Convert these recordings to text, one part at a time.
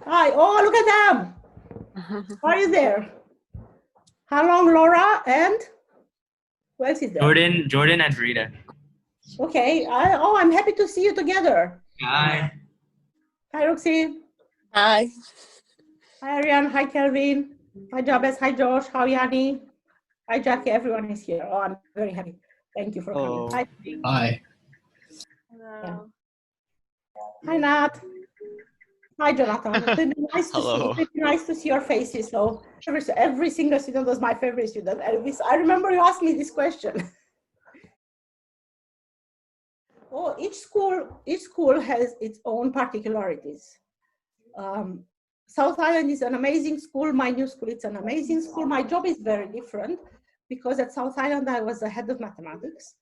Hi. Oh, look at them. Are you there? How long, Laura? And who else is there? Jordan and Rita. Okay. I'm happy to see you together. Hi. Hi, Roxy. Hi. Hi, Ariane. Hi, Kelvin. Hi, Jabez. Hi, Josh. Hi, Yanni. Hi, Jackie. Everyone is here. Oh, I'm very happy. Thank you for coming. Hi. Hi. Yeah. Hi, Nat. Hi, Jonathan. Nice to see your faces. So every single student was my favorite student. I remember you asked me this question. Oh, each school has its own particularities. South Island is an amazing school. My new school, it's an amazing school. My job is very different because at South Island, I was the head of mathematics.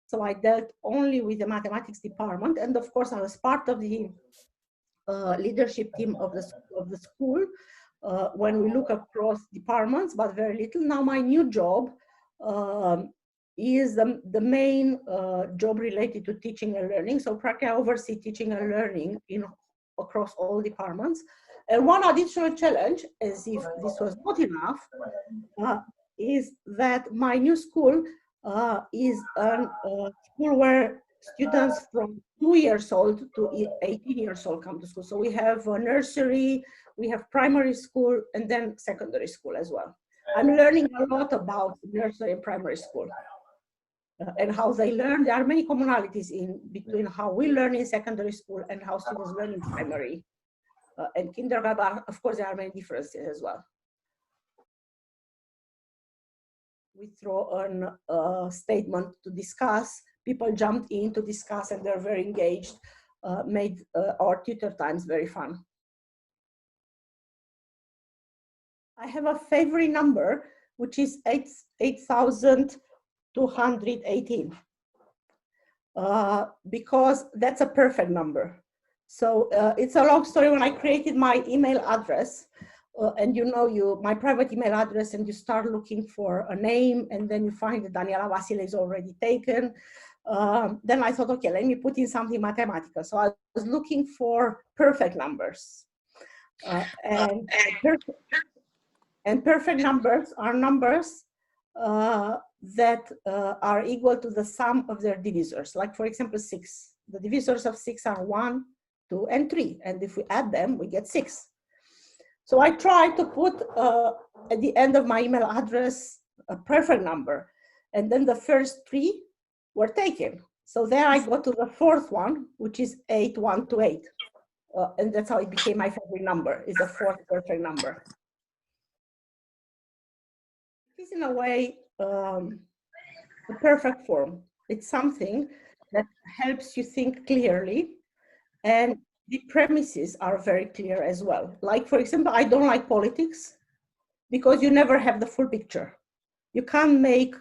So I dealt only with the mathematics department. And of course, I was part of the leadership team of the school when we look across departments, but very little. Now my new job is the main job related to teaching and learning. So practically I oversee teaching and learning across all departments. And one additional challenge, as if this was not enough, is that my new school is a school where students from 2 years old to 18 years old come to school. So we have a nursery, we have primary school, and then secondary school as well. I'm learning a lot about nursery and primary school and how they learn. There are many commonalities in between how we learn in secondary school and how students learn in primary and kindergarten. Of course, there are many differences as well. We throw on a statement to discuss. People jumped in to discuss and they're very engaged, made our tutor times very fun. I have a favorite number, which is 8,218, because that's a perfect number. So it's a long story. When I created my email address, and my private email address, and you start looking for a name, and then you find that Daniela Vasile is already taken. Then I thought, okay, let me put in something mathematical. So I was looking for perfect numbers. And perfect numbers are numbers that are equal to the sum of their divisors. Like, for example, 6. The divisors of 6 are 1, 2, and 3. And if we add them, we get 6. So I tried to put at the end of my email address a perfect number. And then the first 3 were taken. So there I got to the 4th one, which is 8128. And that's how it became my favorite number, is the 4th perfect number. It's in a way the perfect form. It's something that helps you think clearly, and the premises are very clear as well. Like, for example, I don't like politics because you never have the full picture. You can't make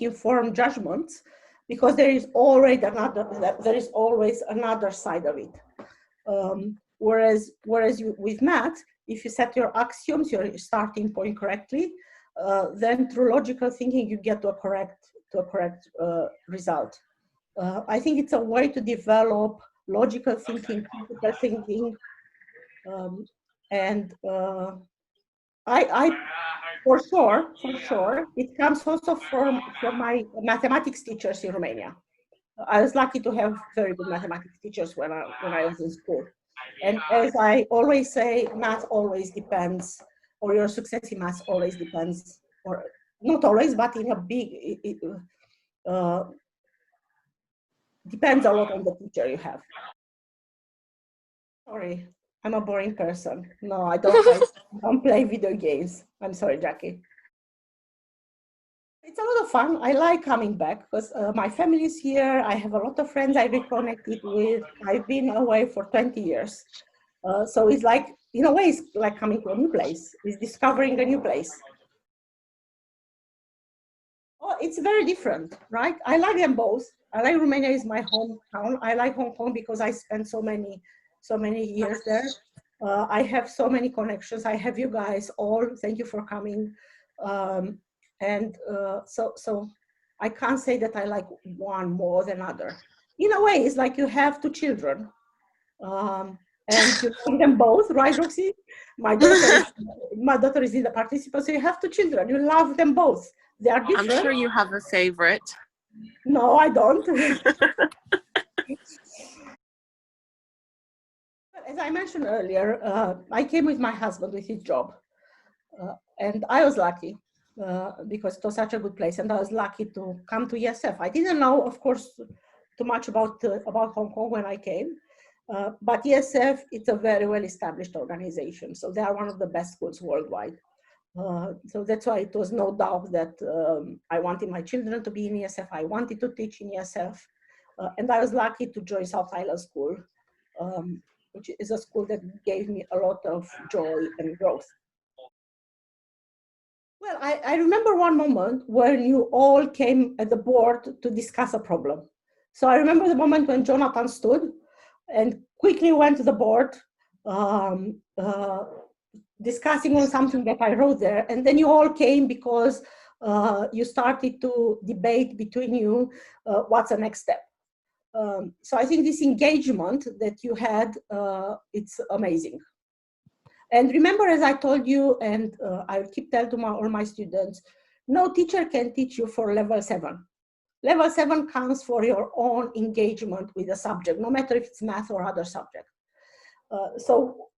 informed judgments because there is always another side of it. Whereas with math, if you set your axioms, your starting point correctly, then through logical thinking you get to a correct result. I think it's a way to develop logical thinking, critical thinking, and I for sure, it comes also from my mathematics teachers in Romania. I was lucky to have very good mathematics teachers when I was in school. And as I always say, math always depends, or your success in math always depends, or not always, but in a big, depends a lot on the teacher you have. Sorry, I'm a boring person. No, I don't play video games. I'm sorry, Jackie. It's a lot of fun. I like coming back because my family is here. I have a lot of friends I reconnected with. I've been away for 20 years. So it's like, in a way, it's like coming to a new place. It's discovering a new place. Oh, it's very different, right? I like them both. I like Romania is my hometown. I like Hong Kong because I spent so many years there. I have so many connections. I have you guys all. Thank you for coming. So I can't say that I like one more than other. In a way, it's like you have 2 children. and you love them both, right, Roxy? My daughter is in the participant, so you have two children. You love them both. They are different. I'm sure you have a favorite. No, I don't. As I mentioned earlier, I came with my husband with his job, and I was lucky because it was such a good place, and I was lucky to come to ESF. I didn't know, of course, too much about Hong Kong when I came, but ESF, it's a very well-established organization, so they are one of the best schools worldwide. So that's why it was no doubt that I wanted my children to be in ESF. I wanted to teach in ESF, and I was lucky to join South Island School, which is a school that gave me a lot of joy and growth. Well, I remember one moment where you all came at the board to discuss a problem. So I remember the moment when Jonathan stood and quickly went to the board, discussing on something that I wrote there. And then you all came because you started to debate between you what's the next step. So I think this engagement that you had, it's amazing. And remember, as I told you, and I will keep telling to all my students, no teacher can teach you for level 7. Level 7 counts for your own engagement with the subject, no matter if it's math or other subject. So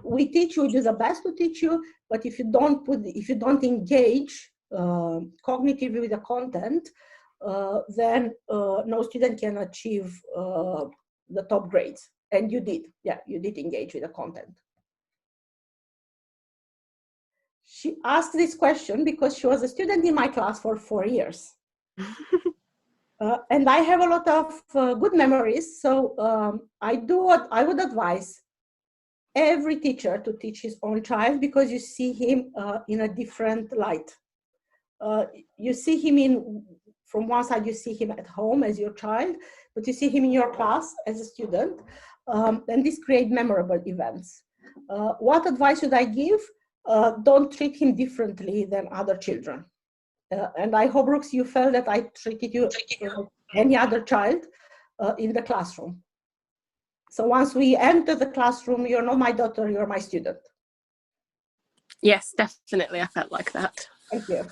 we teach you, we do the best to teach you, but if you don't engage cognitively with the content, then no student can achieve the top grades. And you did, yeah, you did engage with the content. She asked this question because she was a student in my class for 4 years. And I have a lot of good memories. So I do what I would advise every teacher to teach his own child, because you see him in a different light. You see him from one side, you see him at home as your child, but you see him in your class as a student. And this creates memorable events. What advice should I give? Don't treat him differently than other children. And I hope, Brooks, you felt that I treated you like any other child in the classroom. So once we enter the classroom, you're not my daughter, you're my student. Yes, definitely. I felt like that. Thank you.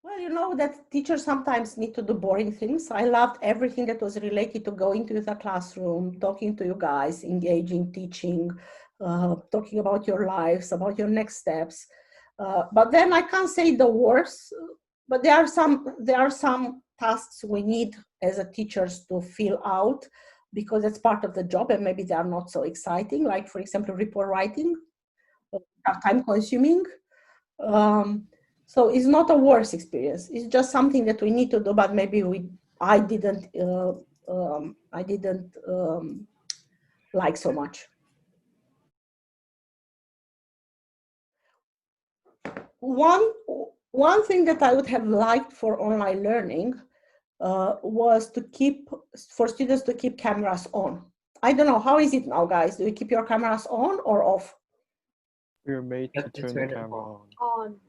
Well, you know that teachers sometimes need to do boring things. I loved everything that was related to going to the classroom, talking to you guys, engaging, teaching, talking about your lives, about your next steps. But then I can't say the worst, but there are some tasks we need as a teachers to fill out, because it's part of the job and maybe they are not so exciting. Like, for example, report writing, time consuming. So it's not a worse experience. It's just something that we need to do, but maybe I didn't like so much. One thing that I would have liked for online learning was for students to keep cameras on. I don't know, how is it now, guys? Do you keep your cameras on or off? We're made to turn the camera on.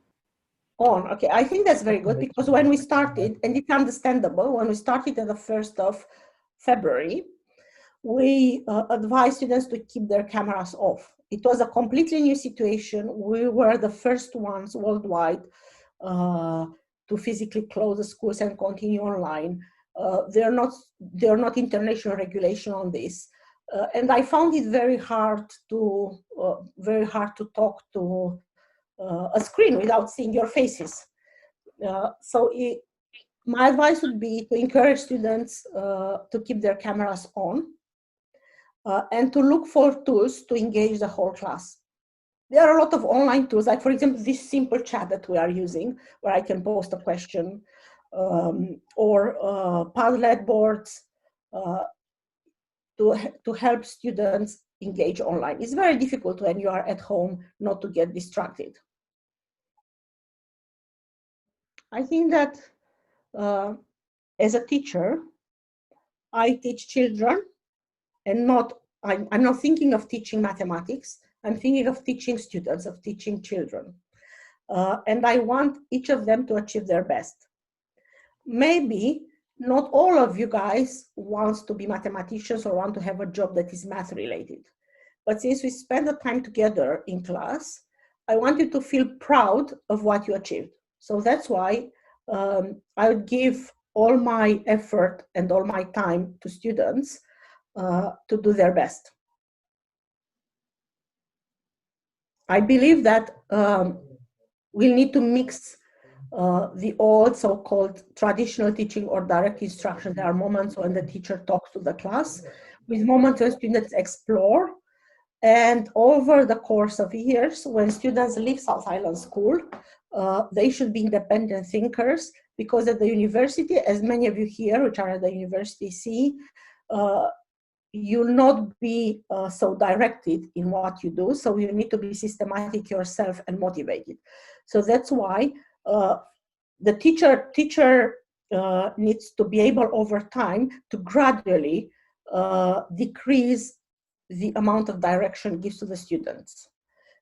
On, okay. I think that's very good, because when we started, and it's understandable, when we started on the 1st of February, we advised students to keep their cameras off. It was a completely new situation. We were the first ones worldwide to physically close the schools and continue online. There are not international regulation on this, and I found it very hard to talk to a screen without seeing your faces. My advice would be to encourage students to keep their cameras on and to look for tools to engage the whole class. There are a lot of online tools, like, for example, this simple chat that we are using, where I can post a question, or Padlet boards to help students engage online. It's very difficult when you are at home not to get distracted. I think that as a teacher, I teach children, and I'm not thinking of teaching mathematics. I'm thinking of teaching students, of teaching children. And I want each of them to achieve their best. Maybe not all of you guys wants to be mathematicians or want to have a job that is math related. But since we spend the time together in class, I want you to feel proud of what you achieved. So that's why I would give all my effort and all my time to students to do their best. I believe that we'll need to mix the old so-called traditional teaching or direct instruction. There are moments when the teacher talks to the class, with moments when students explore. And over the course of years, when students leave South Island School, they should be independent thinkers, because at the university, as many of you here, which are at the university, see, you'll not be so directed in what you do. So you need to be systematic yourself and motivated. So that's why the teacher needs to be able over time to gradually decrease the amount of direction gives to the students.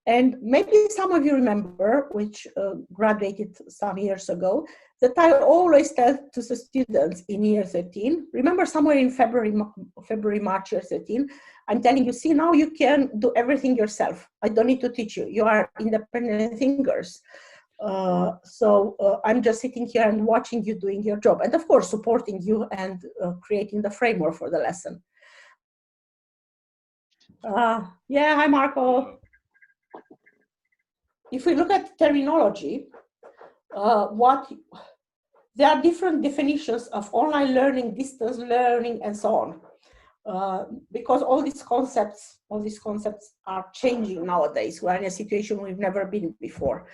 And maybe some of you remember, which graduated some years ago, that I always tell to the students in year 13, remember somewhere in February, March year 13, I'm telling you, see, now you can do everything yourself. I don't need to teach you. You are independent thinkers. So I'm just sitting here and watching you doing your job. And of course, supporting you and creating the framework for the lesson. Yeah, hi, Marco. If we look at terminology, there are different definitions of online learning, distance learning, and so on. Because all these concepts are changing nowadays. We're in a situation we've never been before.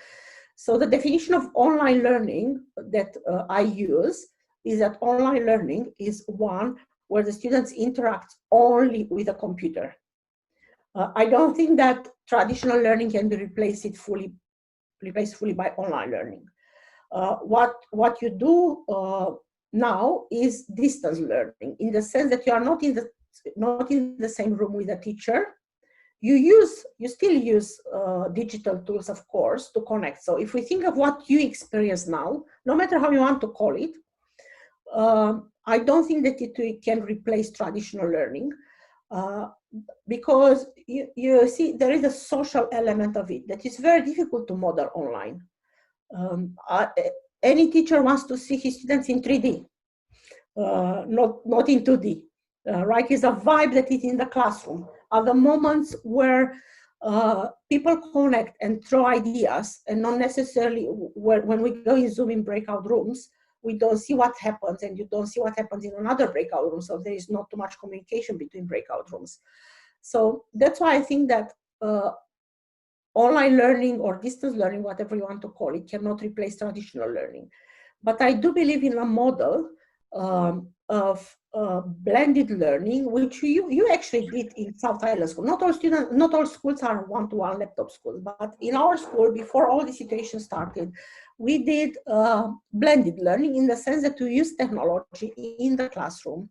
So the definition of online learning that I use is that online learning is one where the students interact only with a computer. I don't think that traditional learning can be replaced fully by online learning. What you do now is distance learning, in the sense that you are not in the same room with a teacher. You still use digital tools, of course, to connect. So if we think of what you experience now, no matter how you want to call it, I don't think that it can replace traditional learning. Because you see, there is a social element of it that is very difficult to model online. Any teacher wants to see his students in 3D, not in 2D, right? It's a vibe that is in the classroom. Are the moments where people connect and throw ideas, and not necessarily when we go in Zoom in breakout rooms, we don't see what happens, and you don't see what happens in another breakout room. So there is not too much communication between breakout rooms. So that's why I think that online learning or distance learning, whatever you want to call it, cannot replace traditional learning. But I do believe in a model of blended learning, which you actually did in South Island School. Not all schools are one-to-one laptop schools, but in our school, before all the situation started, we did blended learning, in the sense that we use technology in the classroom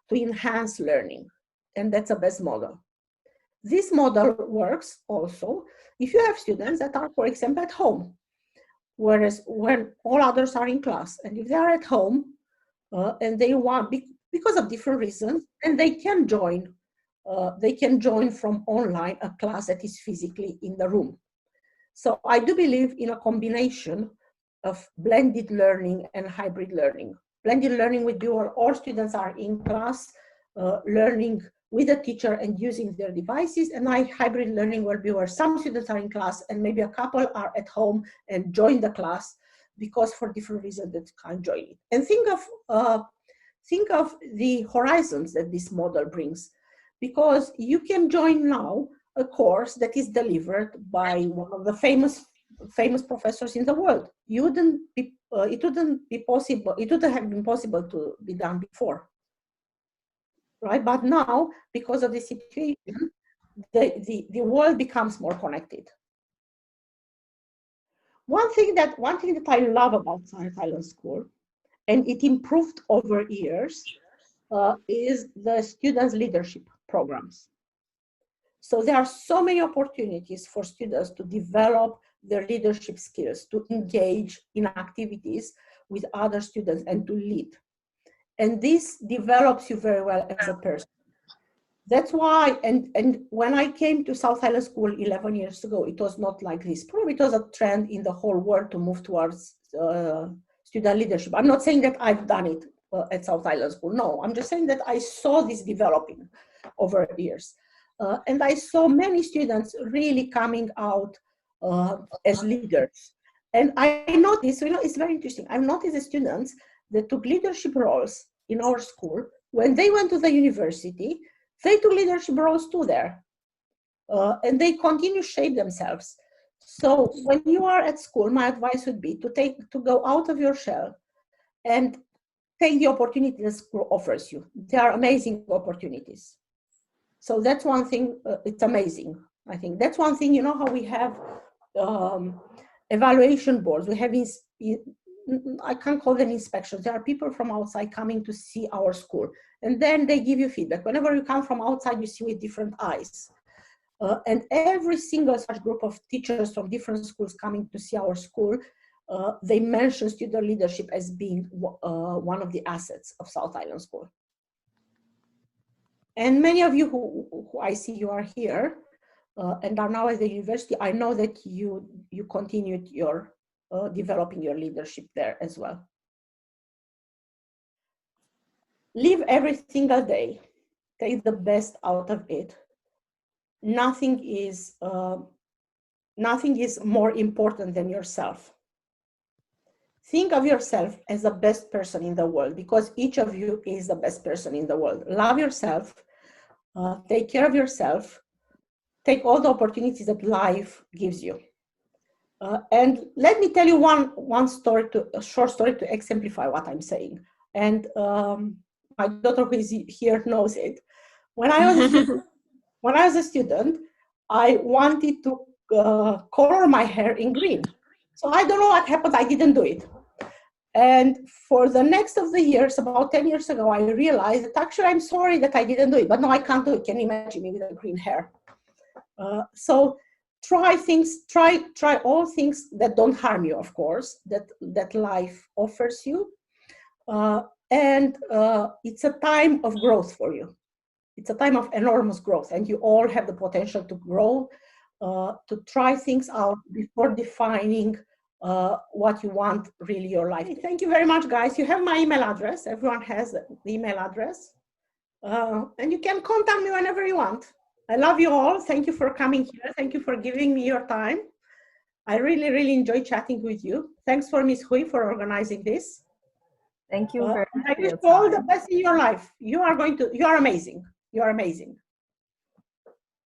to enhance learning. And that's a best model. This model works also if you have students that are, for example, at home, whereas when all others are in class, and if they are at home and they want, because of different reasons, and they can join from online a class that is physically in the room. So I do believe in a combination of blended learning and hybrid learning. Blended learning would be where all students are in class learning with a teacher and using their devices, and hybrid learning will be where some students are in class and maybe a couple are at home and join the class because for different reasons they can't join it. And think of the horizons that this model brings, because you can join now a course that is delivered by one of the famous professors in the world. It wouldn't have been possible to be done before. Right, but now, because of the situation, the world becomes more connected. One thing that I love about South Island School, and it improved over years, is the students' leadership programs. So there are so many opportunities for students to develop their leadership skills, to engage in activities with other students and to lead. And this develops you very well as a person. That's why, and when I came to South Island School 11 years ago, it was not like this. Probably it was a trend in the whole world to move towards student leadership. I'm not saying that I've done it at South Island School. No, I'm just saying that I saw this developing over years. And I saw many students really coming out as leaders. And I noticed, it's very interesting. I've noticed the students that took leadership roles in our school, when they went to the university, they took leadership roles too there. And they continue to shape themselves. So when you are at school, my advice would be to go out of your shell and take the opportunity that school offers you. They are amazing opportunities. So that's one thing, it's amazing. I think that's one thing, how we have evaluation boards. We have, I can't call them inspections. There are people from outside coming to see our school. And then they give you feedback. Whenever you come from outside, you see with different eyes. And every single such group of teachers from different schools coming to see our school, they mention student leadership as being one of the assets of South Island School. And many of you who I see you are here and are now at the university, I know that you continued your developing your leadership there as well. Live every single day. Take the best out of it. Nothing is more important than yourself. Think of yourself as the best person in the world, because each of you is the best person in the world. Love yourself, take care of yourself, take all the opportunities that life gives you. And let me tell you one story, a short story to exemplify what I'm saying. And my daughter who is here knows it. When I was a student, I wanted to color my hair in green. So I don't know what happened, I didn't do it. And for the next of the years, about 10 years ago, I realized that actually I'm sorry that I didn't do it, but no, I can't do it. Can you imagine me with a green hair? So try things, try all things that don't harm you, of course, that life offers you. And it's a time of growth for you. It's a time of enormous growth, and you all have the potential to grow, to try things out before defining what you want really your life. Thank you very much, guys. You have my email address. Everyone has the email address. And you can contact me whenever you want. I love you all. Thank you for coming here. Thank you for giving me your time. I really, really enjoy chatting with you. Thanks for Ms. Hui for organizing this. Thank you very much. I wish you all the best in your life. You are amazing. You are amazing.